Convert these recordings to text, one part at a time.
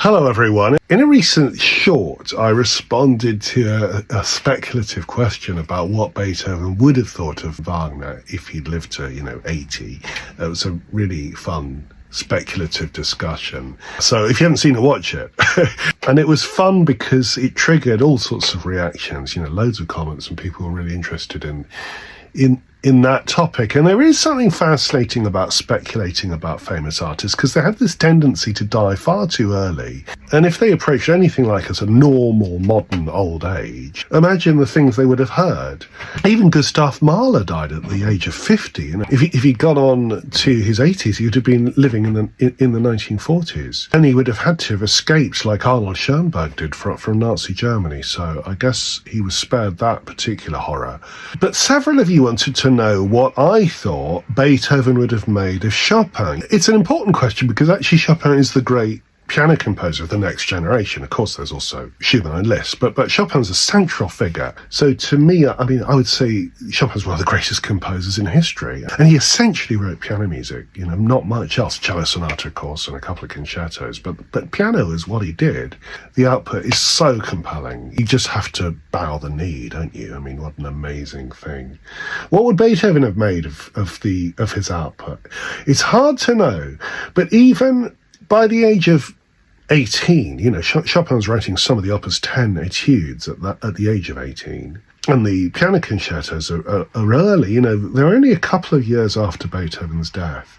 Hello everyone. In a recent short, I responded to a speculative question about what Beethoven would have thought of Wagner if he'd lived to, 80. It was a really fun speculative discussion. So if you haven't seen it, watch it. And it was fun because it triggered all sorts of reactions, loads of comments, and people were really interested in that topic. And there is something fascinating about speculating about famous artists, because they have this tendency to die far too early. And if they approach anything like as a normal modern old age, imagine the things they would have heard. Even Gustav Mahler died at the age of 50. And if he'd gone on to his 80s, he would have been living in the 1940s. And he would have had to have escaped like Arnold Schoenberg did from Nazi Germany. So I guess he was spared that particular horror. But several of you wanted to know what I thought Beethoven would have made of Chopin. It's an important question because actually Chopin is the great piano composer of the next generation. Of course, there's also Schumann and Liszt, but Chopin's a central figure. So to me, I would say Chopin's one of the greatest composers in history. And he essentially wrote piano music, not much else. Cello sonata, of course, and a couple of concertos, but piano is what he did. The output is so compelling. You just have to bow the knee, don't you? What an amazing thing. What would Beethoven have made of his output? It's hard to know, but even by the age of 18, Chopin's writing some of the Opus 10 etudes at the age of 18. And the piano concertos are early, they're only a couple of years after Beethoven's death.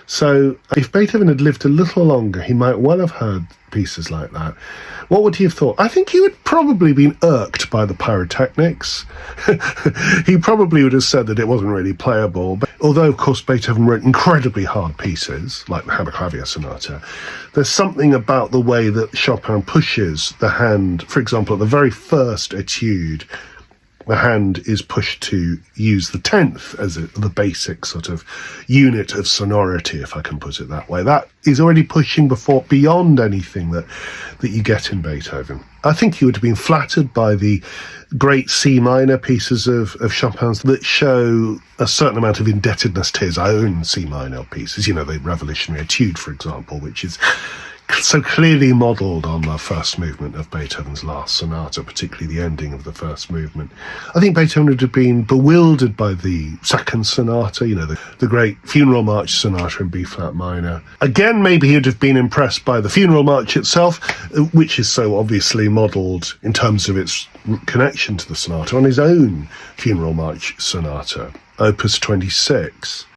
So if Beethoven had lived a little longer, he might well have heard pieces like that. What would he have thought? I think he would probably been irked by the pyrotechnics. He probably would have said that it wasn't really playable. But although, of course, Beethoven wrote incredibly hard pieces, like the Hammer Clavier Sonata, there's something about the way that Chopin pushes the hand. For example, at the very first etude, the hand is pushed to use the 10th as the basic sort of unit of sonority, if I can put it that way. That is already pushing beyond anything that you get in Beethoven. I think he would have been flattered by the great C minor pieces of Chopin's that show a certain amount of indebtedness to his own C minor pieces. The Revolutionary Etude, for example, which is so clearly modelled on the first movement of Beethoven's last sonata, particularly the ending of the first movement. I think Beethoven would have been bewildered by the second sonata, the great Funeral March Sonata in B-flat minor. Again, maybe he would have been impressed by the Funeral March itself, which is so obviously modelled in terms of its connection to the sonata on his own Funeral March Sonata, Opus 26.